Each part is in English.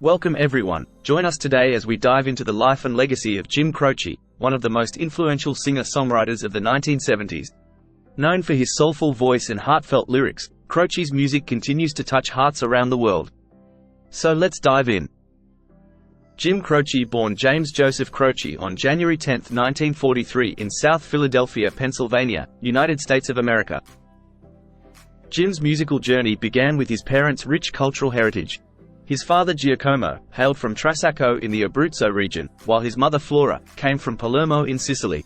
Welcome everyone, join us today as we dive into the life and legacy of Jim Croce, one of the most influential singer-songwriters of the 1970s. Known for his soulful voice and heartfelt lyrics, Croce's music continues to touch hearts around the world. So let's dive in. Jim Croce, born James Joseph Croce on January 10, 1943 in South Philadelphia, Pennsylvania, United States of America. Jim's musical journey began with his parents' rich cultural heritage. His father Giacomo hailed from Trasacco in the Abruzzo region, while his mother Flora came from Palermo in Sicily.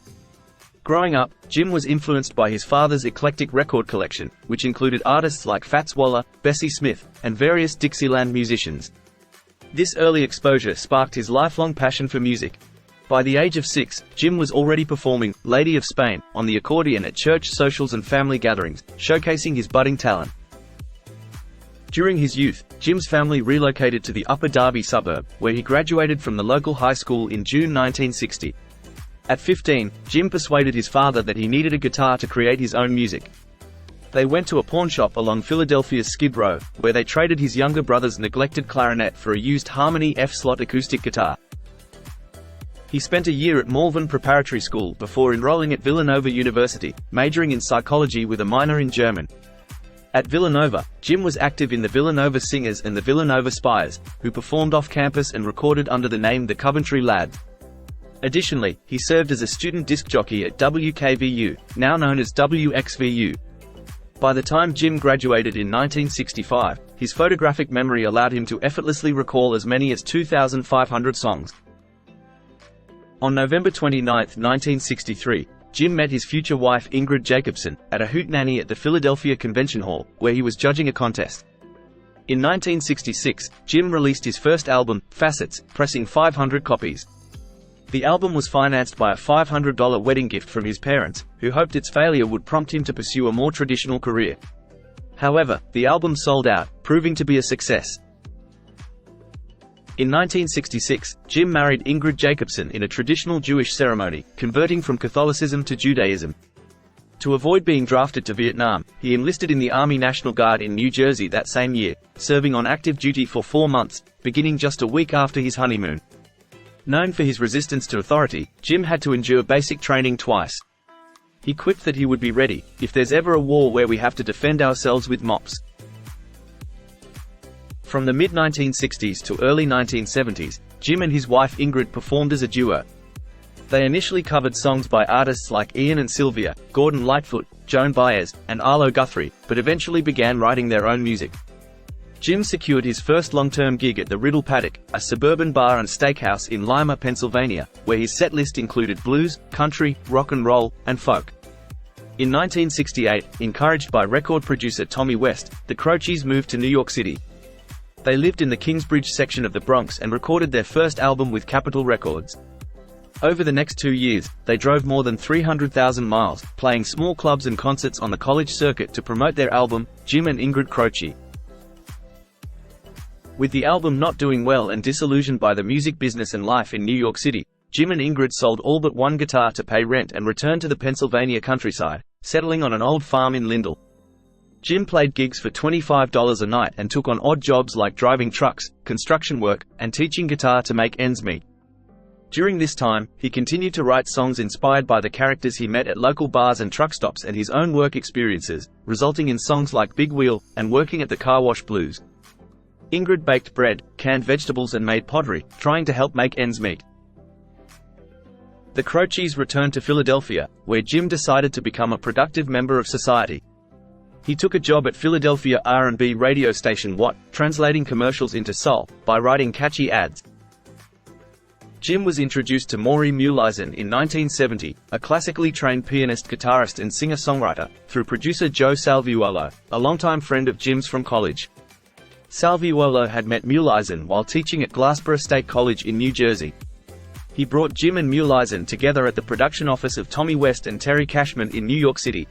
Growing up, Jim was influenced by his father's eclectic record collection, which included artists like Fats Waller, Bessie Smith, and various Dixieland musicians. This early exposure sparked his lifelong passion for music. By the age of 6, Jim was already performing "Lady of Spain" on the accordion at church socials and family gatherings, showcasing his budding talent. During his youth, Jim's family relocated to the Upper Darby suburb, where he graduated from the local high school in June 1960. At 15, Jim persuaded his father that he needed a guitar to create his own music. They went to a pawn shop along Philadelphia's Skid Row, where they traded his younger brother's neglected clarinet for a used Harmony F-slot acoustic guitar. He spent a year at Malvern Preparatory School before enrolling at Villanova University, majoring in psychology with a minor in German. At Villanova, Jim was active in the Villanova Singers and the Villanova Spires, who performed off-campus and recorded under the name the Coventry Lads. Additionally, he served as a student disc jockey at WKVU, now known as WXVU. By the time Jim graduated in 1965, his photographic memory allowed him to effortlessly recall as many as 2,500 songs. On November 29, 1963, Jim met his future wife Ingrid Jacobson at a hootenanny at the Philadelphia Convention Hall, where he was judging a contest. In 1966, Jim released his first album, Facets, pressing 500 copies. The album was financed by a $500 wedding gift from his parents, who hoped its failure would prompt him to pursue a more traditional career. However, the album sold out, proving to be a success. In 1966, Jim married Ingrid Jacobson in a traditional Jewish ceremony, converting from Catholicism to Judaism. To avoid being drafted to Vietnam, he enlisted in the Army National Guard in New Jersey that same year, serving on active duty for 4 months, beginning just a week after his honeymoon. Known for his resistance to authority, Jim had to endure basic training twice. He quipped that he would be ready, if there's ever a war where we have to defend ourselves with mops. From the mid-1960s to early 1970s, Jim and his wife Ingrid performed as a duo. They initially covered songs by artists like Ian and Sylvia, Gordon Lightfoot, Joan Baez, and Arlo Guthrie, but eventually began writing their own music. Jim secured his first long-term gig at the Riddle Paddock, a suburban bar and steakhouse in Lima, Pennsylvania, where his set list included blues, country, rock and roll, and folk. In 1968, encouraged by record producer Tommy West, the Croces moved to New York City. They lived in the Kingsbridge section of the Bronx and recorded their first album with Capitol Records. Over the next 2 years, they drove more than 300,000 miles, playing small clubs and concerts on the college circuit to promote their album, Jim and Ingrid Croce. With the album not doing well and disillusioned by the music business and life in New York City, Jim and Ingrid sold all but one guitar to pay rent and returned to the Pennsylvania countryside, settling on an old farm in Lindell. Jim played gigs for $25 a night and took on odd jobs like driving trucks, construction work, and teaching guitar to make ends meet. During this time, he continued to write songs inspired by the characters he met at local bars and truck stops and his own work experiences, resulting in songs like Big Wheel and Working at the Car Wash Blues. Ingrid baked bread, canned vegetables and made pottery, trying to help make ends meet. The Croces returned to Philadelphia, where Jim decided to become a productive member of society. He took a job at Philadelphia R&B radio station What, translating commercials into soul, by writing catchy ads. Jim was introduced to Maury Muehlisen in 1970, a classically trained pianist, guitarist and singer-songwriter, through producer Joe Salviuolo, a longtime friend of Jim's from college. Salviuolo had met Muehlisen while teaching at Glassboro State College in New Jersey. He brought Jim and Muehlisen together at the production office of Tommy West and Terry Cashman in New York City.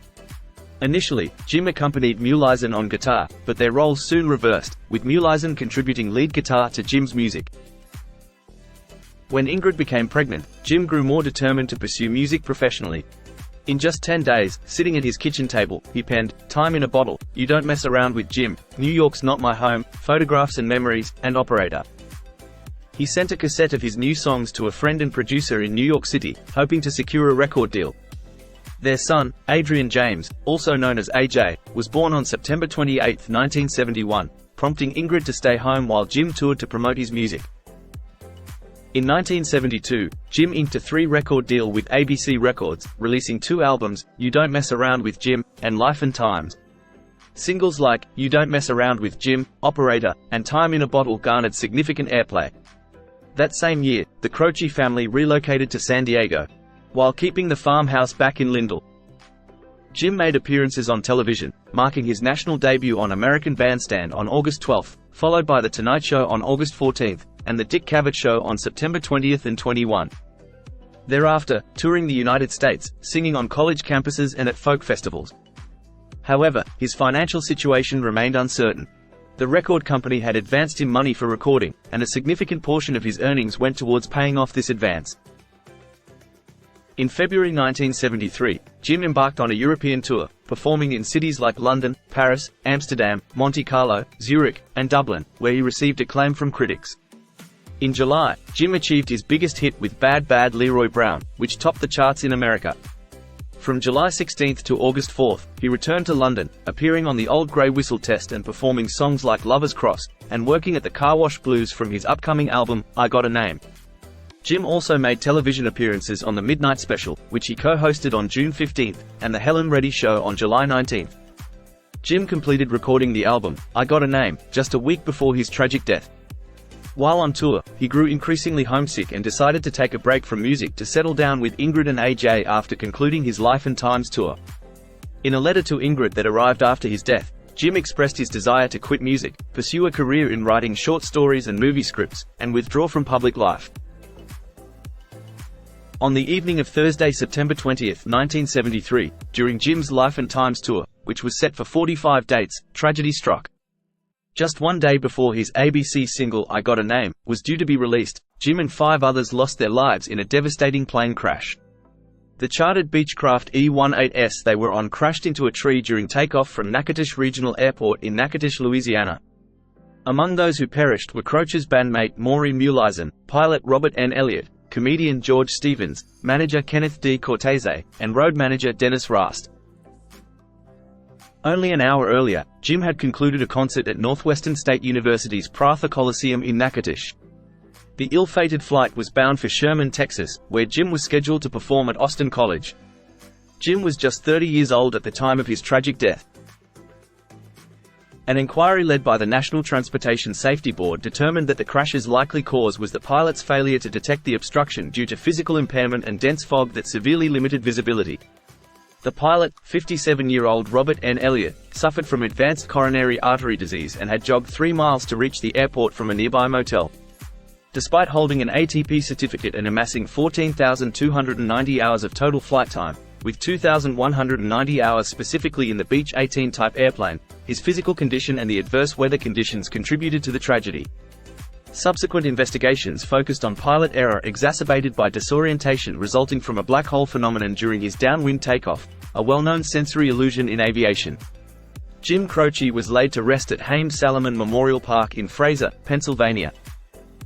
Initially, Jim accompanied Muehlisen on guitar, but their roles soon reversed, with Muehlisen contributing lead guitar to Jim's music. When Ingrid became pregnant, Jim grew more determined to pursue music professionally. In just 10 days, sitting at his kitchen table, he penned, "Time in a Bottle, You Don't Mess Around with Jim, New York's Not My Home, Photographs and Memories, and Operator." He sent a cassette of his new songs to a friend and producer in New York City, hoping to secure a record deal. Their son, Adrian James, also known as AJ, was born on September 28, 1971, prompting Ingrid to stay home while Jim toured to promote his music. In 1972, Jim inked a 3-record deal with ABC Records, releasing 2 albums, You Don't Mess Around with Jim, and Life and Times. Singles like You Don't Mess Around with Jim, Operator, and Time in a Bottle garnered significant airplay. That same year, the Croce family relocated to San Diego, while keeping the farmhouse back in Lindell. Jim made appearances on television, marking his national debut on American Bandstand on August 12, followed by The Tonight Show on August 14, and The Dick Cavett Show on September 20 and 21. Thereafter, touring the United States, singing on college campuses and at folk festivals. However, his financial situation remained uncertain. The record company had advanced him money for recording, and a significant portion of his earnings went towards paying off this advance. In February 1973, Jim embarked on a European tour, performing in cities like London, Paris, Amsterdam, Monte Carlo, Zurich, and Dublin, where he received acclaim from critics. In July, Jim achieved his biggest hit with Bad Bad Leroy Brown, which topped the charts in America. From July 16 to August 4, he returned to London, appearing on the Old Grey Whistle Test and performing songs like Lover's Cross, and working at the Car Wash Blues from his upcoming album, I Got a Name. Jim also made television appearances on The Midnight Special, which he co-hosted on June 15, and The Helen Reddy Show on July 19. Jim completed recording the album, I Got a Name, just a week before his tragic death. While on tour, he grew increasingly homesick and decided to take a break from music to settle down with Ingrid and AJ after concluding his Life and Times tour. In a letter to Ingrid that arrived after his death, Jim expressed his desire to quit music, pursue a career in writing short stories and movie scripts, and withdraw from public life. On the evening of Thursday, September 20, 1973, during Jim's Life and Times tour, which was set for 45 dates, tragedy struck. Just one day before his ABC single I Got a Name was due to be released, Jim and 5 others lost their lives in a devastating plane crash. The chartered Beechcraft E-18s they were on crashed into a tree during takeoff from Natchitoches Regional Airport in Natchitoches, Louisiana. Among those who perished were Croce's bandmate Maureen Muleisen, pilot Robert N. Elliott, comedian George Stevens, manager Kenneth D. Cortese, and road manager Dennis Rast. Only an hour earlier, Jim had concluded a concert at Northwestern State University's Prather Coliseum in Natchitoches. The ill-fated flight was bound for Sherman, Texas, where Jim was scheduled to perform at Austin College. Jim was just 30 years old at the time of his tragic death. An inquiry led by the National Transportation Safety Board determined that the crash's likely cause was the pilot's failure to detect the obstruction due to physical impairment and dense fog that severely limited visibility. The pilot, 57-year-old Robert N. Elliott, suffered from advanced coronary artery disease and had jogged 3 miles to reach the airport from a nearby motel. Despite holding an ATP certificate and amassing 14,290 hours of total flight time, with 2,190 hours specifically in the Beech 18 type airplane, his physical condition and the adverse weather conditions contributed to the tragedy. Subsequent investigations focused on pilot error exacerbated by disorientation resulting from a black hole phenomenon during his downwind takeoff, a well-known sensory illusion in aviation. Jim Croce was laid to rest at Hames Salomon Memorial Park in Fraser, Pennsylvania.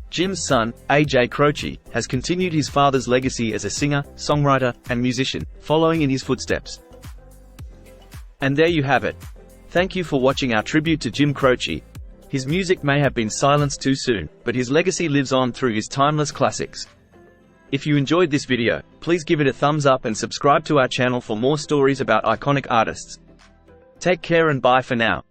Jim's son, AJ Croce, has continued his father's legacy as a singer, songwriter, and musician, following in his footsteps. And there you have it. Thank you for watching our tribute to Jim Croce. His music may have been silenced too soon, but his legacy lives on through his timeless classics. If you enjoyed this video, please give it a thumbs up and subscribe to our channel for more stories about iconic artists. Take care and bye for now.